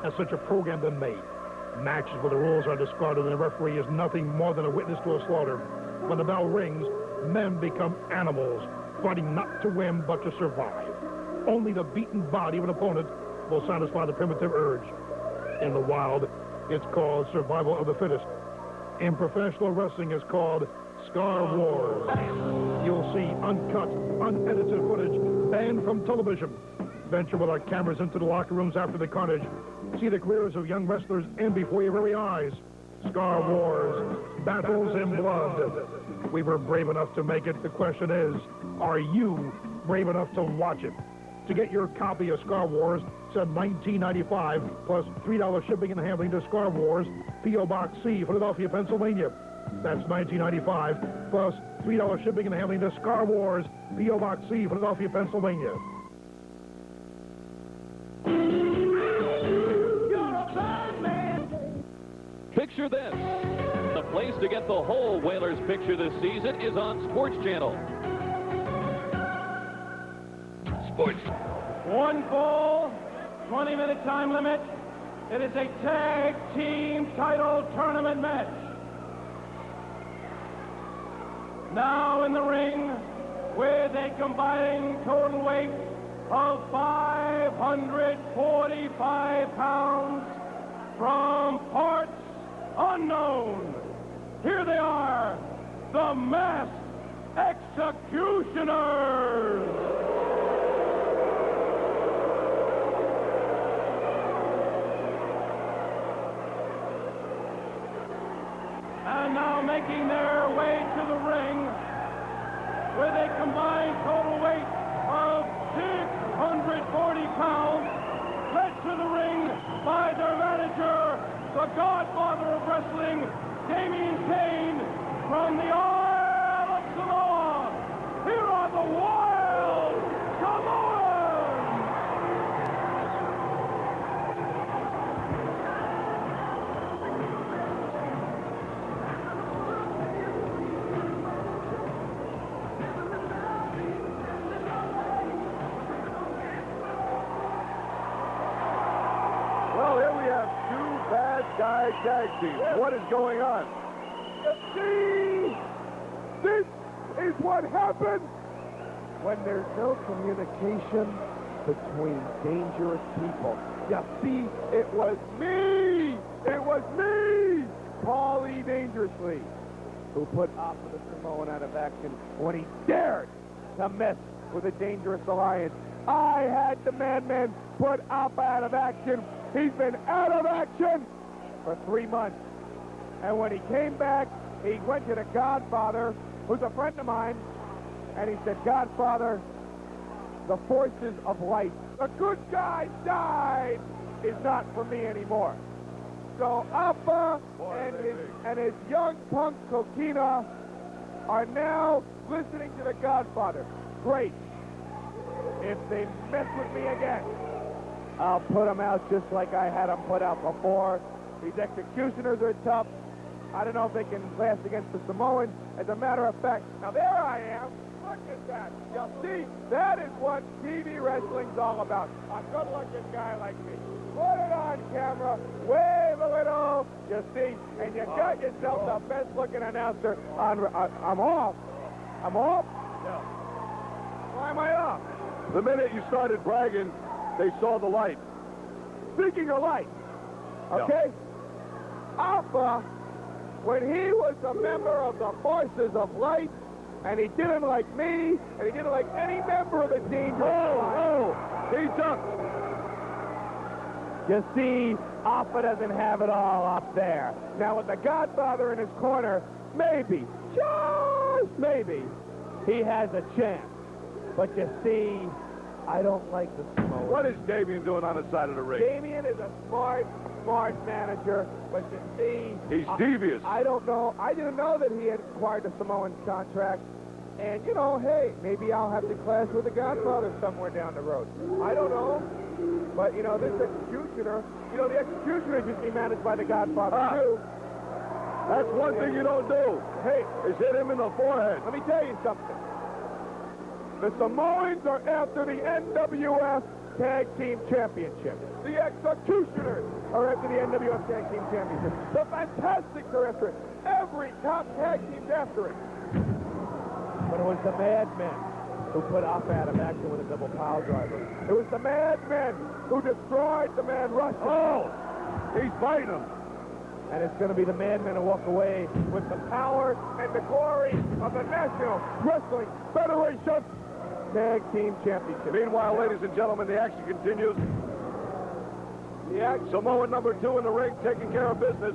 has such a program been made? Matches where the rules are discarded and the referee is nothing more than a witness to a slaughter. When the bell rings, men become animals, fighting not to win but to survive. Only the beaten body of an opponent will satisfy the primitive urge. In the wild, it's called survival of the fittest. In professional wrestling, it's called Scar Wars. You'll see uncut, unedited footage banned from television. Venture with our cameras into the locker rooms after the carnage. See the careers of young wrestlers end before your very eyes. Scar Wars, battles in blood. We were brave enough to make it. The question is, are you brave enough to watch it? To get your copy of Scar Wars, send $19.95 plus $3 shipping and handling to Scar Wars, P.O. Box C, Philadelphia, Pennsylvania. That's $19.95 plus $3 shipping and handling to Scar Wars, P.O. Box C, Philadelphia, Pennsylvania. Picture this. The place to get the whole Whalers picture this season is on Sports Channel. Sports. One fall, 20-minute time limit. It is a tag team title tournament match. Now in the ring with a combined total weight of 545 pounds from parts unknown. Here they are, the Masked Executioners. And now making their way to the ring with a combined total weight of 640 pounds, led to the ring by their manager, the godfather of wrestling, Damien Kane, from the Isle of Samoa. Here are the Wild Samoans! Well, here we have two bad guy tag teams. What is going on? See, this is what happens when there's no communication between dangerous people. You see, it was me, Paulie Dangerously, who put Afa the Samoan out of action when he dared to mess with a dangerous alliance. I had the Madman put Afa out of action. He's been out of action for 3 months. And when he came back, he went to the Godfather, who's a friend of mine, and he said, Godfather, the forces of light, the good guy died, is not for me anymore. So Afa and his young punk Kokina are now listening to the Godfather. Great. If they mess with me again, I'll put them out just like I had them put out before. These executioners are tough. I don't know if they can last against the Samoans. As a matter of fact, now there I am. Look at that. You see, that is what TV wrestling's all about. A good-looking guy like me. Put it on camera, wave a little, you see, and you got yourself the best-looking announcer on. I'm off. I'm off? No. Why am I off? The minute you started bragging, they saw the light. Speaking of light, okay? Afa, when he was a member of the Forces of Light, and he didn't like me, and he didn't like any member of the team. He ducked. You see, Afa doesn't have it all up there. Now, with the Godfather in his corner, maybe, just maybe, he has a chance. But you see, I don't like the Samoans. What is Damien doing on the side of the ring? Damien is a smart manager, but you see... He's devious. I don't know. I didn't know that he had acquired the Samoan contract. And, you know, hey, maybe I'll have to clash with the Godfather somewhere down the road. I don't know. But, you know, this executioner, you know, the executioner should be managed by the Godfather, too. That's one thing you don't do. Hey, is hit him in the forehead. Let me tell you something. The Samoans are after the NWF Tag Team Championship. The Executioners are after the NWF Tag Team Championship. The Fantastics are after it. Every top tag team's after it. But it was the Madmen who put Afa out of action with a double pile driver. It was the Madmen who destroyed the Man Russian. Oh, he's biting him. And it's going to be the Madmen who walk away with the power and the glory of the National Wrestling Federation Tag Team Championship. Meanwhile, ladies and gentlemen, the action continues. Samoan number 2 in the ring, taking care of business.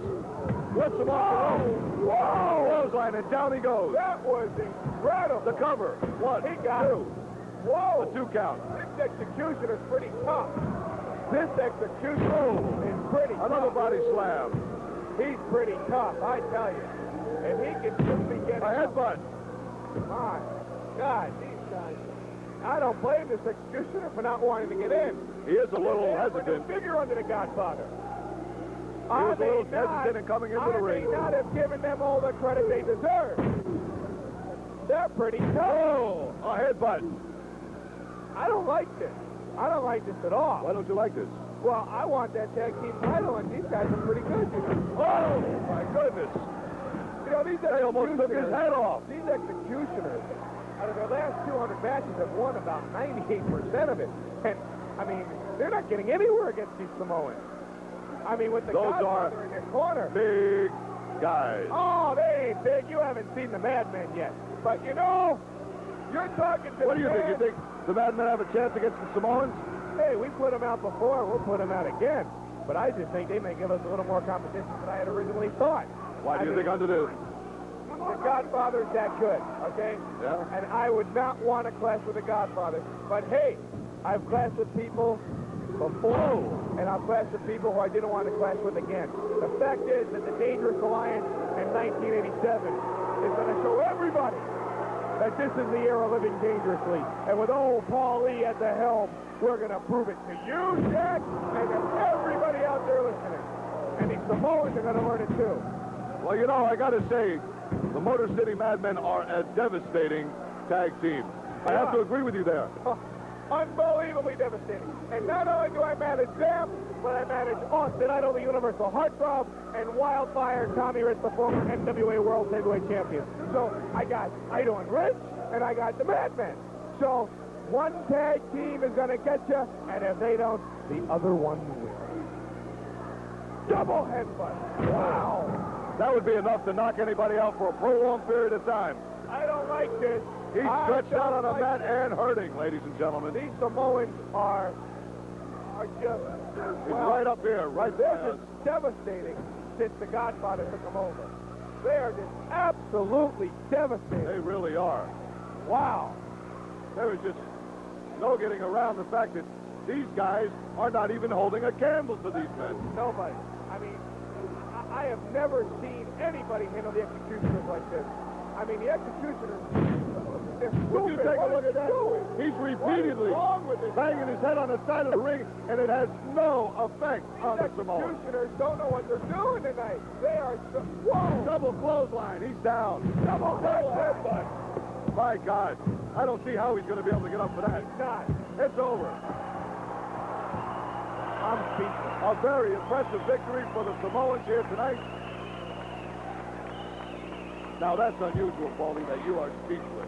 Whips him off the rope. Whoa! Clothesline, and down he goes. That was incredible. The cover. 1, He got 2. it. Whoa! A 2 count. This execution is pretty tough. This execution is pretty Another tough. body slam. He's pretty tough, I tell you. And he can simply get A headbutt. My God, these guys. I don't blame this executioner for not wanting to get in. He is a little They hesitant. figure under the Godfather. He was a little hesitant in coming into the ring. I may not have given them all the credit they deserve. They're pretty tough. Oh, a headbutt. I don't like this. I don't like this at all. Why don't you like this? Well, I want that tag team title, and these guys are pretty good, you know. Oh, my goodness. You know, these They almost took his head off. These executioners, out of their last 200 matches, have won about 98% of it. And, I mean, they're not getting anywhere against these Samoans. I mean, with the Those Godfather are in their corner. big guys. Oh, they ain't big. You haven't seen the Madmen yet. But, you know, you're talking to What do you think? man. You think the Madmen have a chance against the Samoans? Hey, we put them out before. We'll put them out again. But I just think they may give us a little more competition than I had originally thought. Why do you think under the... The Godfather's that good, okay? Yeah? And I would not want to clash with the Godfather. But hey, I've clashed with people before, and I've clashed with people who I didn't want to clash with again. The fact is that the Dangerous Alliance in 1987 is going to show everybody that this is the era living dangerously. And with old Paul Lee at the helm, we're going to prove it to you, Jack, and to everybody out there listening. And these Samoans are going to learn it too. Well, you know, I got to say, the Motor City Madmen are a devastating tag team. I have to agree with you there. Unbelievably devastating. And not only do I manage them, but I manage Austin Idol, the Universal Heartthrob, and Wildfire, Tommy Rich, the former NWA World Heavyweight Champion. So I got Idol and Rich, and I got the Madmen. So one tag team is going to get you, and if they don't, the other one will. Double headbutt. Wow. That would be enough to knock anybody out for a prolonged period of time. I don't like this. He's stretched out on a mat and hurting, ladies and gentlemen. These Samoans are just... He's right up here, right They're there. just devastating since the Godfather took them over. They are just absolutely devastating. They really are. Wow. There is just no getting around the fact that these guys are not even holding a candle to these men. Nobody. I mean, I have never seen anybody handle the executioners like this. I mean, the executioners, they're stupid. Would you take a look at that? Doing? He's repeatedly What's wrong with this banging his head on the side of the ring, and it has no effect on the These Samoans. executioners don't know what they're doing tonight. They are so... Whoa! Double clothesline. He's down. Double headbutt. My God. I don't see how he's going to be able to get up for that. He's not. It's over. I'm speechless. A very impressive victory for the Samoans here tonight. Now that's unusual, Paulie, that you are speechless.